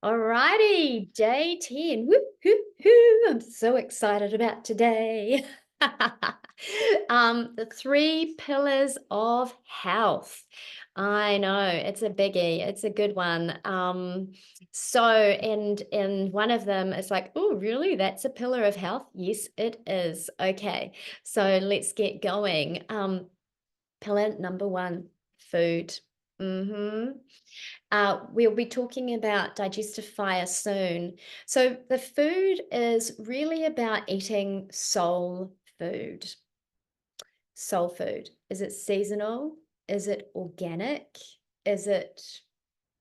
Alrighty, day 10. Whoop, whoop, whoop. I'm so excited about today. The three pillars of health. I know it's a biggie. It's a good one. And one of them is like, oh, really? That's a pillar of health? Yes, it is. Okay, so let's get going. Pillar number one, food. Mm-hmm. We'll be talking about digestive fire soon. So, the food is really about eating soul food. Soul food. Is it seasonal? Is it organic? Is it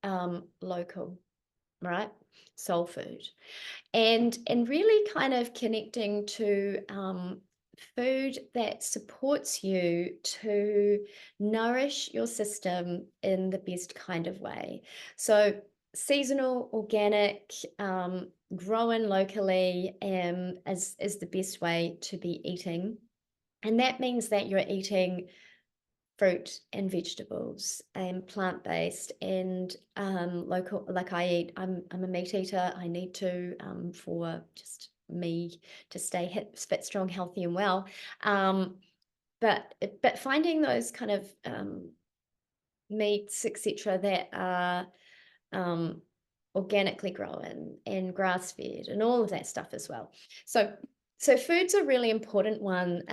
local? Right? Soul food. And really kind of connecting to food that supports you to nourish your system in the best kind of way. So seasonal, organic, grown locally is the best way to be eating. And that means that you're eating fruit and vegetables and plant-based and local. Like I'm a meat eater. I need to for just me to stay fit, strong, healthy, and well. um but finding those kind of meats, etc., that are um organically grown and grass-fed and all of that stuff as well. So food's a really important one.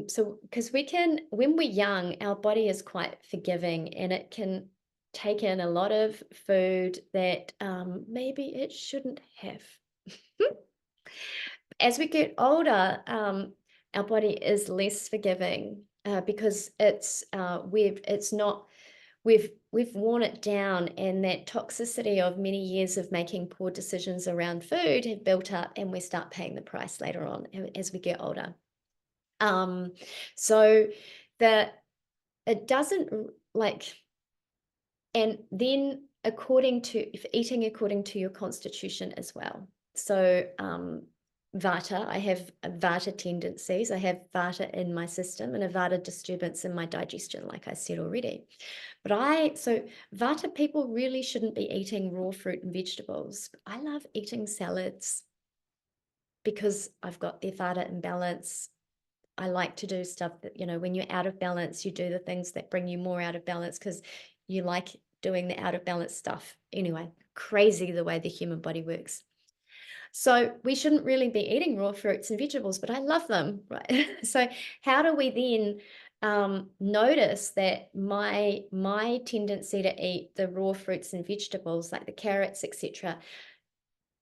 So because we can, when we're young, our body is quite forgiving and it can take in a lot of food that maybe it shouldn't have. As we get older, our body is less forgiving because it's not, we've worn it down, and that toxicity of many years of making poor decisions around food have built up, and we start paying the price later on as we get older. Um, so that it doesn't like, and then according to, if eating according to your constitution as well. So Vata, I have Vata tendencies. I have Vata in my system and a Vata disturbance in my digestion, like I said already. So Vata people really shouldn't be eating raw fruit and vegetables. I love eating salads because I've got the Vata imbalance. I like to do stuff that, when you're out of balance, you do the things that bring you more out of balance because you like doing the out of balance stuff. Anyway, crazy the way the human body works. So we shouldn't really be eating raw fruits and vegetables, but I love them, right? So how do we then notice that my tendency to eat the raw fruits and vegetables, like the carrots, etc.,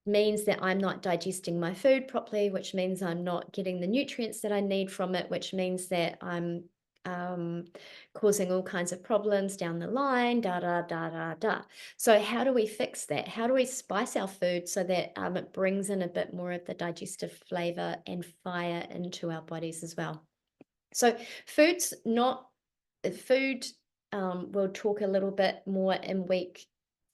means that I'm not digesting my food properly, which means I'm not getting the nutrients that I need from it, which means that I'm causing all kinds of problems down the line, da, da, da, da, da. So how do we fix that? How do we spice our food so that it brings in a bit more of the digestive flavor and fire into our bodies as well? So food's not, food, we'll talk a little bit more in week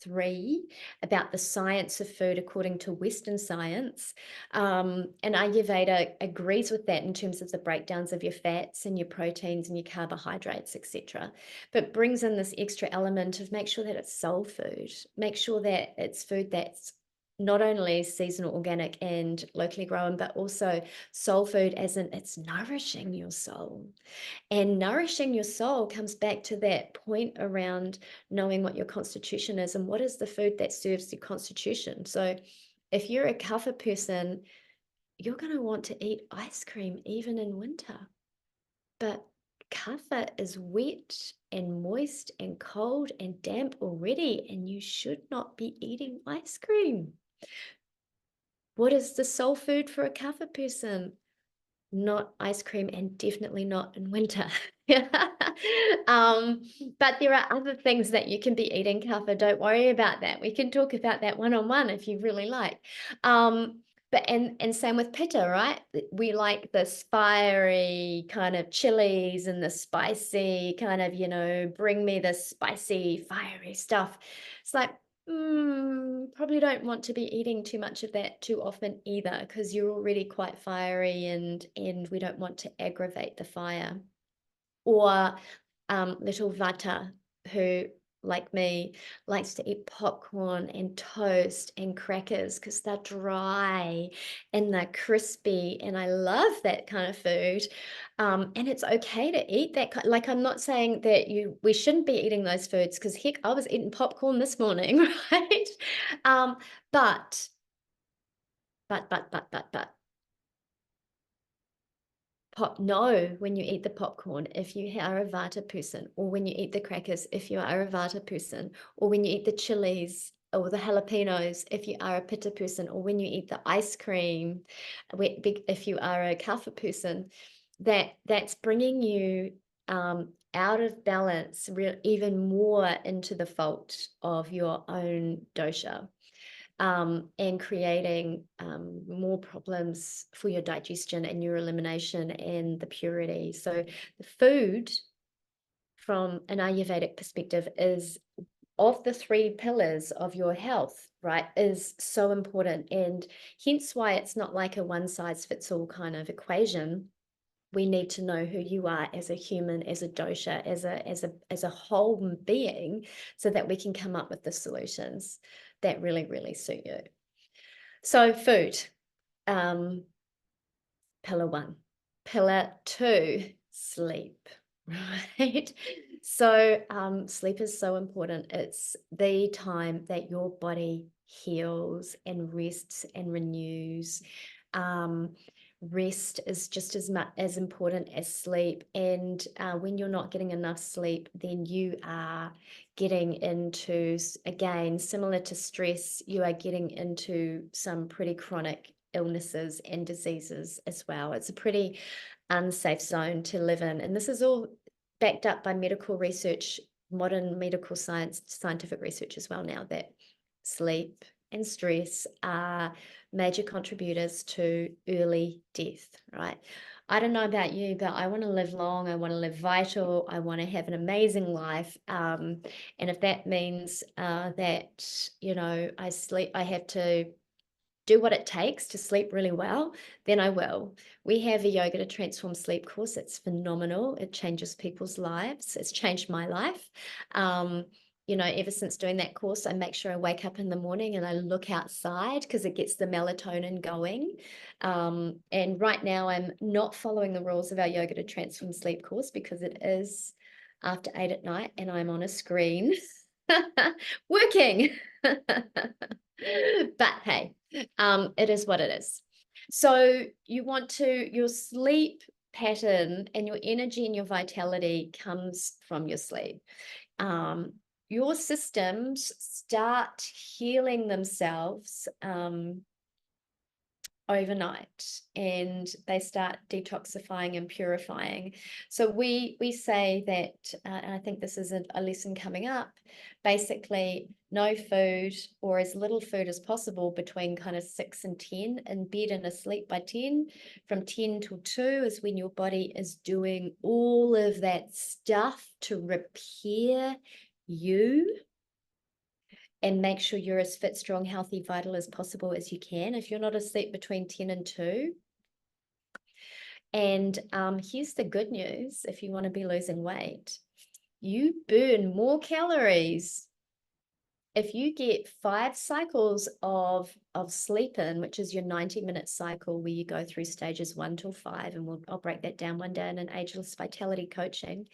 3 about the science of food according to Western science. And Ayurveda agrees with that in terms of the breakdowns of your fats and your proteins and your carbohydrates, etc. But brings in this extra element of make sure that it's soul food, make sure that it's food that's not only seasonal, organic, and locally grown, but also soul food, as in it's nourishing your soul. And nourishing your soul comes back to that point around knowing what your constitution is and what is the food that serves your constitution. So if you're a kapha person, you're going to want to eat ice cream even in winter. But kapha is wet and moist and cold and damp already, and you should not be eating ice cream. What is the soul food for a kapha person? Not ice cream, and definitely not in winter. um, but there are other things that you can be eating, Kapha. Don't worry about that. We can talk about that one-on-one if you really like. But same with Pitta, right? We like the fiery kind of chilies and the spicy kind of, bring me the spicy, fiery stuff. It's like, probably don't want to be eating too much of that too often either, because you're already quite fiery, and we don't want to aggravate the fire. Or little Vata, who like me, likes to eat popcorn and toast and crackers because they're dry and they're crispy, and I love that kind of food. And it's okay to eat that. Like, I'm not saying that we shouldn't be eating those foods, because heck, I was eating popcorn this morning, right? Um, but, but, no, when you eat the popcorn, if you are a Vata person, or when you eat the crackers, if you are a Vata person, or when you eat the chilies or the jalapenos, if you are a Pitta person, or when you eat the ice cream, if you are a Kapha person, that's bringing you out of balance, even more into the fault of your own dosha, and creating more problems for your digestion and your elimination and the purity. So the food, from an Ayurvedic perspective, is, of the three pillars of your health, right, is so important. And hence why it's not like a one size fits all kind of equation. We need to know who you are as a human, as a dosha, as a whole being, so that we can come up with the solutions that really, really suit you. So food, pillar one. Pillar two, sleep, right? So sleep is so important. It's the time that your body heals and rests and renews. Rest is just as much as important as sleep. And when you're not getting enough sleep, then you are getting into, again, similar to stress, you are getting into some pretty chronic illnesses and diseases as well. It's a pretty unsafe zone to live in. And this is all backed up by medical research, modern medical science, scientific research as well now, that sleep and stress are major contributors to early death, right? I don't know about you, but I want to live long. I want to live vital. I want to have an amazing life. And if that means that, I have to do what it takes to sleep really well, then I will. We have a Yoga to Transform Sleep course. It's phenomenal. It changes people's lives. It's changed my life. Ever since doing that course, I make sure I wake up in the morning and I look outside, because it gets the melatonin going. And right now I'm not following the rules of our Yoga to Transform Sleep course, because it is after 8 at night and I'm on a screen working. But hey, it is what it is. So your sleep pattern and your energy and your vitality comes from your sleep. Your systems start healing themselves overnight, and they start detoxifying and purifying. So we say that, and I think this is a lesson coming up, basically no food, or as little food as possible, between kind of 6 and 10, in bed and asleep by 10. From 10 till 2 is when your body is doing all of that stuff to repair you and make sure you're as fit, strong, healthy, vital as possible as you can. If you're not asleep between 10 and 2. And here's the good news: if you want to be losing weight, you burn more calories. If you get 5 cycles of sleep in, which is your 90-minute cycle, where you go through stages 1 till 5, and I'll break that down one day in an Ageless Vitality coaching.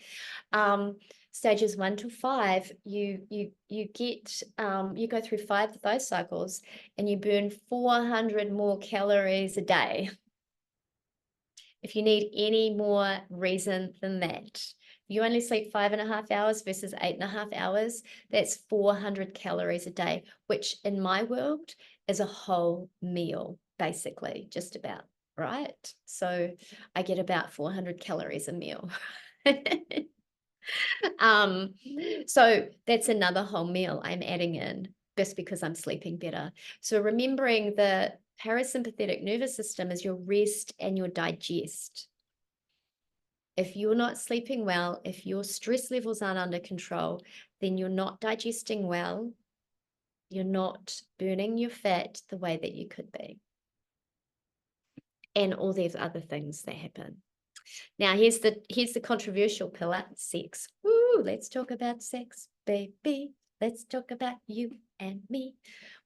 Stages 1 to 5, you get you go through 5 of those cycles, and you burn 400 more calories a day. If you need any more reason than that, you only sleep 5.5 hours versus 8.5 hours, that's 400 calories a day, which in my world is a whole meal, basically, just about, right? So I get about 400 calories a meal. So that's another whole meal I'm adding in, just because I'm sleeping better. So remembering the parasympathetic nervous system is your rest and your digest. If you're not sleeping well, if your stress levels aren't under control, then you're not digesting well. You're not burning your fat the way that you could be. And all these other things that happen. Now, here's the controversial pillar: sex. Ooh, let's talk about sex. baby. Let's talk about you and me.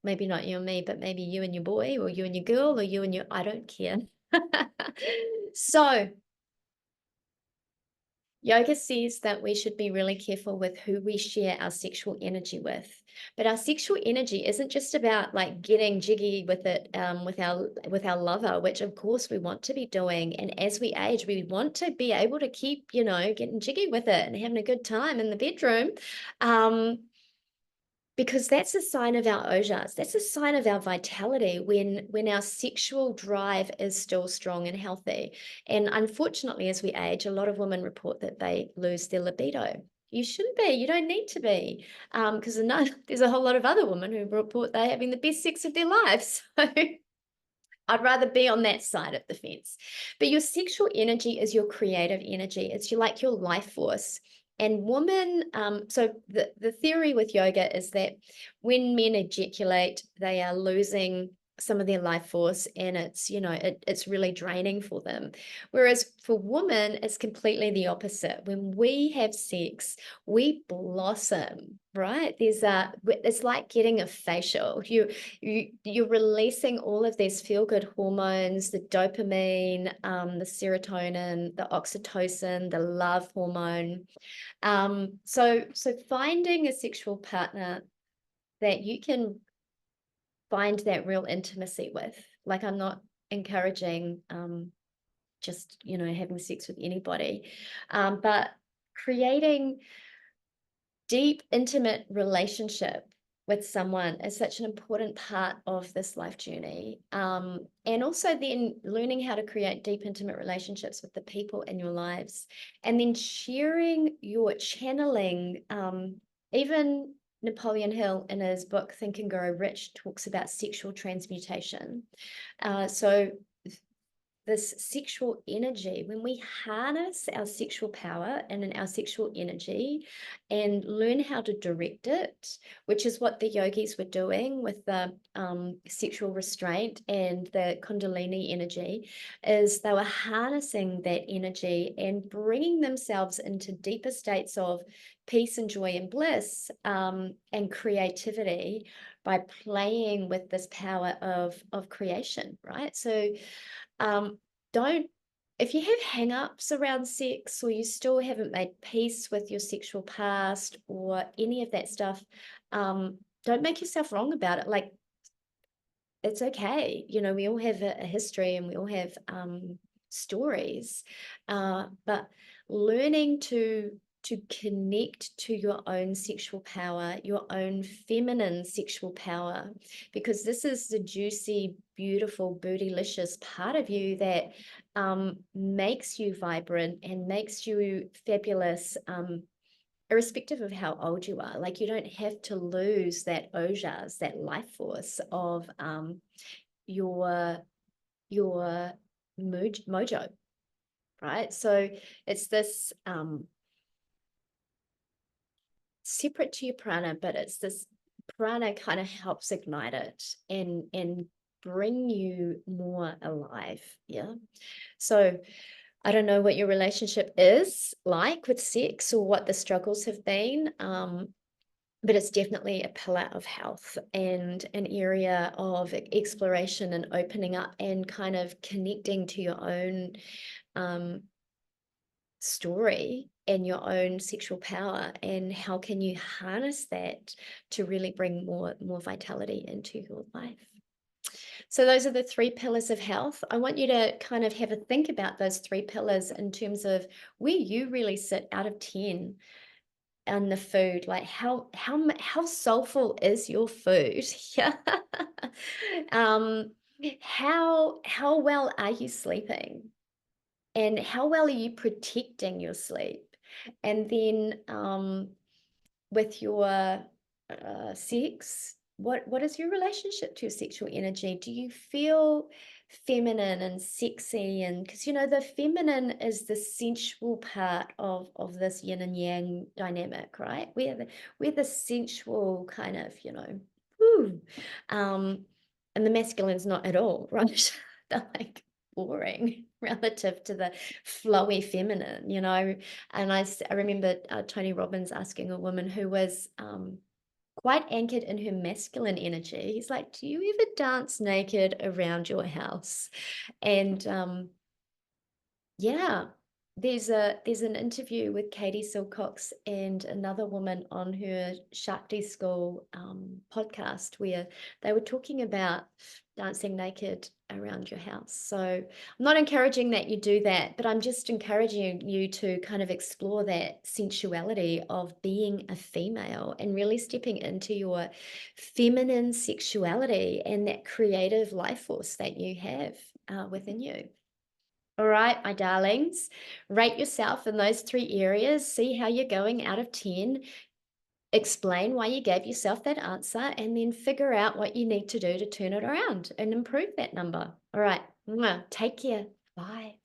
Maybe not you and me, but maybe you and your boy, or you and your girl, or you and your, I don't care. So yoga says that we should be really careful with who we share our sexual energy with. But our sexual energy isn't just about like getting jiggy with it, with our lover, which of course we want to be doing. And as we age, we want to be able to keep, getting jiggy with it and having a good time in the bedroom. Um, because that's a sign of our ojas. That's a sign of our vitality when our sexual drive is still strong and healthy. And unfortunately, as we age, a lot of women report that they lose their libido. You shouldn't be. You don't need to be, because there's a whole lot of other women who report they're having the best sex of their lives. So I'd rather be on that side of the fence. But your sexual energy is your creative energy. It's like your life force. And women, so the theory with yoga is that when men ejaculate, they are losing some of their life force, and it's really draining for them. Whereas for women, it's completely the opposite. When we have sex, we blossom, right? It's like getting a facial. You're releasing all of these feel-good hormones, the dopamine, the serotonin, the oxytocin, the love hormone. So finding a sexual partner that you can find that real intimacy with. Like, I'm not encouraging just having sex with anybody, but creating deep, intimate relationship with someone is such an important part of this life journey. And also then learning how to create deep, intimate relationships with the people in your lives, and then sharing your channeling. Even Napoleon Hill, in his book Think and Grow Rich, talks about sexual transmutation. So this sexual energy, when we harness our sexual power and in our sexual energy and learn how to direct it, which is what the yogis were doing with the sexual restraint and the Kundalini energy, is they were harnessing that energy and bringing themselves into deeper states of peace and joy and bliss, and creativity, by playing with this power of creation, right? So don't if you have hang-ups around sex, or you still haven't made peace with your sexual past or any of that stuff, don't make yourself wrong about it. Like, it's okay. We all have a history, and we all have stories, but learning to connect to your own sexual power, your own feminine sexual power, because this is the juicy, beautiful, bootylicious part of you that makes you vibrant and makes you fabulous, irrespective of how old you are. Like, you don't have to lose that ojas, that life force of your mojo, right? So it's this separate to your prana, but it's this prana kind of helps ignite it and bring you more alive. Yeah. So I don't know what your relationship is like with sex, or what the struggles have been, but it's definitely a pillar of health and an area of exploration and opening up and kind of connecting to your own story and your own sexual power, and how can you harness that to really bring more vitality into your life. So those are the 3 pillars of health. I want you to kind of have a think about those 3 pillars in terms of where you really sit out of 10 on the food. Like, how soulful is your food? Yeah. How well are you sleeping? And how well are you protecting your sleep? And then with your sex, what is your relationship to your sexual energy? Do you feel feminine and sexy? And because the feminine is the sensual part of this yin and yang dynamic, right? We're the sensual kind of, woo. And the masculine's not at all, right? They're like boring relative to the flowy feminine, you know. And I remember Tony Robbins asking a woman who was quite anchored in her masculine energy. He's like, "Do you ever dance naked around your house?" And yeah, there's an interview with Katie Silcox and another woman on her Shakti School podcast where they were talking about dancing naked around your house. So I'm not encouraging that you do that, but I'm just encouraging you to kind of explore that sensuality of being a female and really stepping into your feminine sexuality and that creative life force that you have within you. All right, my darlings, rate yourself in those three areas. See how you're going out of 10. Explain why you gave yourself that answer, and then figure out what you need to do to turn it around and improve that number. All right, mwah, take care. Bye.